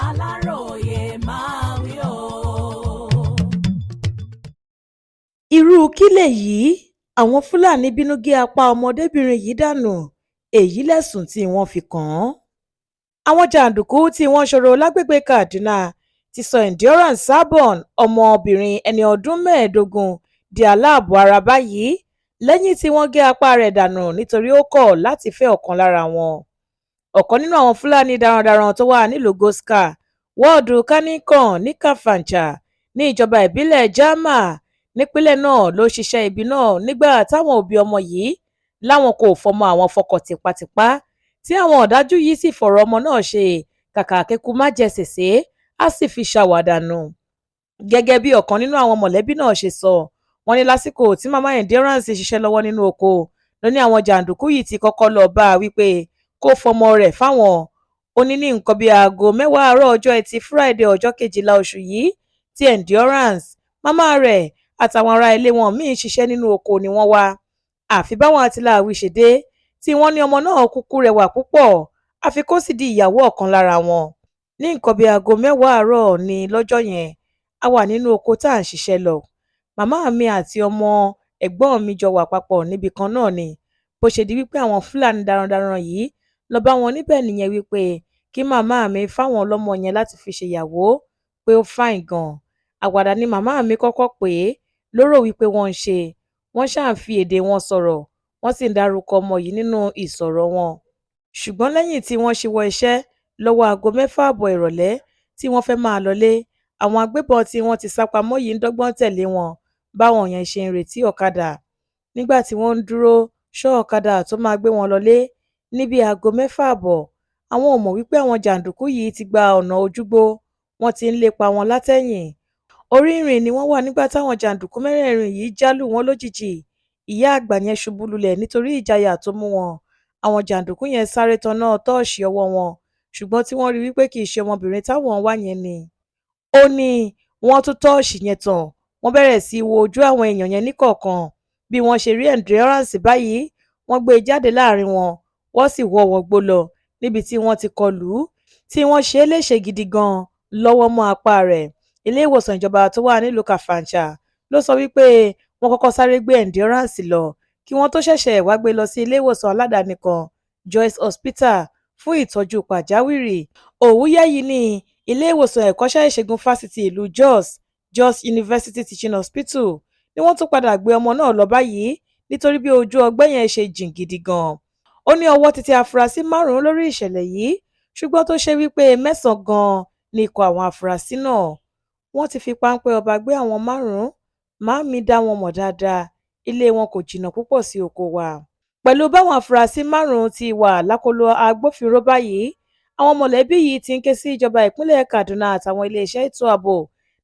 Aláròyé máa wí o. irú kí lèyí àwọn fúlàní bínú gé apá ọmọdébìnrin yìí dànù èyí lẹ̀sùn tí wọ́n fi kàn án. àwọn jàǹdùkú tí wọ́n ṣòro lágbègbè kaduna ti sọ Endurance Sabon ọmọbìnrin ẹni ọdún mẹ́ẹ̀ẹ́dógún di aláàbọ̀ ara báyìí lẹ́yìn tí wọ́n gé apá rẹ̀ dànù nítorí ó kọ̀ láti fẹ́ ọ̀kan lára wọn. ọ̀kan nínú àwọn fúlàní darandaran tó wà nílùú Gosca wọ́ọ̀dù Kanikan ní Kafancha ní ìjọba ìbílẹ̀ Jama nípínlẹ̀ náà ló ṣiṣẹ́ ibi náà nígbà táwọn òbí ọmọ yìí láwọn kò fọmọ àwọn fọkọ tipátipá tí àwọn ọ̀dájú yìí sì fọ̀rọ̀ ọmọ náà ṣe kàkà kíkú má jẹ sèse á sì fi ṣàwàdànù. gẹ́gẹ́ bí ọ̀kan nínú àwọn mọ̀lẹ́bí náà ṣe sọ, wọ́n ní lásìkò tí màmá Endurance ṣiṣẹ́ lọ́wọ́ nínú oko ló ní àwọn jàǹdùkú yìí ti kọ́kọ́ lọ bá a wípé kó fọmọ rẹ̀ fáwọn. ó ní nǹkan bíi aago 10 àárọ̀ ọjọ́ Ẹtì Friday ọjọ́ 12 oṣù yìí tí Endurance, màmá rẹ̀ àtàwọn ará ilé wọn míín ṣiṣẹ́ nínú oko ni wọ́n wá. àfi báwọn àtìláàwí ṣe dé tí wọ́n ní ọmọ náà kúkú rẹwà púpọ̀ àfi kó sì di ìyàwó ọ̀kan lára wọn. ní nǹkan bíi aago 10 àárọ̀ ní lọ́jọ́ yẹn a wà nínú oko tá à ń ṣiṣẹ́ lọ. màmá mi àti ọmọ ẹ̀gbọ́n mi jọ wà papọ̀ níbi kan náà ni bó ṣe di wípé àwọn fúlàní darandaran yìí lọ bá wọn níbẹ̀ nìyẹn wípé kí màmá mi fáwọn lọ́mọ yẹn láti fi ṣèyàwó pé ó fáìn gan. àwàdà ni màmá mi kọ́kọ́ pè é lóró wípé wọ́n ń ṣe, wọ́n ṣáà ń fi èdè wọn sọ̀rọ̀ wọ́n sì ń dárúkọ ọmọ yìí nínú ìsọ̀rọ̀ wọn. ṣùgbọ́n lẹ́yìn tí wọ́n ṣíwọ́ iṣẹ́ lọ́wọ́ aago 6 ààbọ̀ ìrọ̀lẹ́ tí wọ́n fẹ́ máa lọlé, àwọn agbébọn tí wọ́n ti sá pamọ́ yìí ń dọ́gbọ́n tẹ̀lé wọn báwọn yẹn ṣe ń retí ọ̀kadà. nígbà tí wọ́n ń dúró ṣọ́ ọ̀kadà tó máa gbé wọn lọlé níbi aago 6 ààbọ̀, àwọn ò mọ̀ wípé àwọn jàǹdùkú yìí ti gba ọ̀nà ojúgbó, wọ́n ti ń lépa wọn látẹ̀yìn. orí ìrìn ni wọ́n wà nígbà táwọn jàǹdùkú mẹ́rẹ̀ẹ̀rin yìí jálù wọ́n lójijì. ìyá àgbà yẹn ṣubú lulẹ̀ nítorí ìjayà tó mú wọn. àwọn jàǹdùkú yẹn sáré tanná tọ́ọ̀ṣì ọwọ́ wọn ṣùgbọ́n tí wọ́n rí wípé kì í ṣe ọmọbìnrin táwọn wá yẹn ni. ó ní wọ́n tún tọ́ọ̀ṣì yẹn tàn, wọ́n bẹ̀rẹ̀ sí í wo ojú àwọn èèyàn yẹn níkọ̀ọ̀kan. bí wọ́n ṣe rí Endurance báyìí wọ́n gbé e jáde láàrin wọn, wọ́n sì wọ́ wọgbó lọ níbi tí wọ́n ti kọlù ú tí wọ́n ṣe é léṣe gidi gan lọ́wọ́ mọ́ apá rẹ̀. ilé ìwòsàn ìjọba tó wà nílùú Kafancha ló sọ wípé wọ́n kọ́kọ́ sáré gbé Endurance lọ kí wọ́n tó ṣẹ̀ṣẹ̀ wá gbé lọ sí ilé ìwòsàn aládàáni kan Joyce Hospital fún ìtọ́jú pàjáwìrì. òwúyẹ́ yìí ní ilé ìwòsàn ẹ̀kọ́ṣẹ́ ìṣègùn fásitì ìlú Jos University Teaching Hospital ni wọ́n tún padà gbé ọmọ náà lọ báyìí nítorí bí ojú ọgbẹ́ yẹn ṣe jìn gidi gan. ó ní ọwọ́ ti tẹ afurasí 5 lórí ìṣẹ̀lẹ̀ yìí ṣùgbọ́n tó ṣe wípé 9 gan ni ikọ̀ àwọn afurasí náà. wọ́n ti fi páńpẹ́ ọba gbé àwọn 5. màámi dá wọn mọ̀ dáadáa, ilé wọn kò jìnnà púpọ̀ sí oko wa. pẹ̀lú báwọn afurasí 5 ti wà lákọlò agbófinró báyìí, àwọn mọ̀lẹ́bí yìí ti ń ké sí ìjọba ìpínlẹ̀ Kaduna àtàwọn iléeṣẹ́ ètò ààbò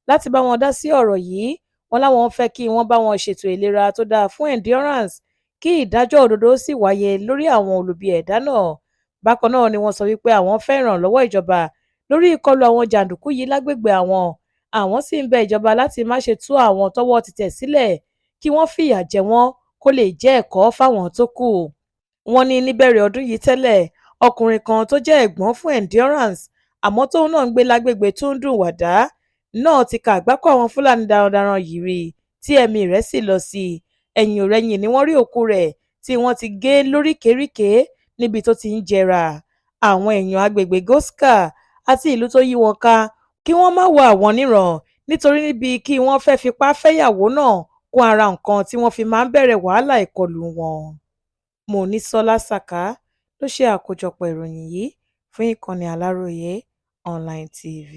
láti bá wọn dá sí ọ̀rọ̀ yìí. wọ́n láwọn fẹ́ kí wọ́n bá wọn ṣètò ìlera tó dáa fún Endurance kí ìdájọ́ òdodo sì wáyé lórí àwọn olubi ẹ̀dá náà. bákan náà ni wọ́n sọ wípé àwọn fẹ́ ìrànlọ́wọ́ ìjọba lórí ìkọlù àwọn jàǹdùkú yìí lágbègbè àwọn sì ń bẹ ìjọba láti má ṣe tú àwọn tọ́wọ́ ti tẹ̀ sílẹ̀ kí wọ́n fìyà jẹ wọ́n kó lè jẹ́ ẹ̀kọ́ fáwọn tó kù. wọ́n ní níbẹ̀rẹ̀ ọdún yìí tẹ́lẹ̀ ọkùnrin kan tó jẹ́ ẹ̀gbọ́n fún Endurance àmọ́ tóun náà ń gbé lágbègbè Tundun Wàdá náà ti ka àgbákò àwọn Fúlàní darandaran yìí rí tí ẹ̀mí rẹ̀ sì lọ sí i. ẹ̀yìn òrẹ́yìn ni wọ́n rí òkú rẹ̀ tí wọ́n ti gé lóríkèéríkèé níbi tó ti ń jẹrà. àwọn èèyàn agbègbè Gosca àti ìlú tó yí wọn ká kí wọ́n má wo àwọn níran nítorí níbi kí wọ́n fẹ́ fipá fẹ́yàwó náà kún ara nǹkan tí wọ́n fi máa ń bẹ̀rẹ̀ wàhálà ìkọlù wọn. Monísọ́lá Sàká ló ṣe àkójọpọ̀ ìròyìn yìí fún ìkànnì Aláròyé Online TV.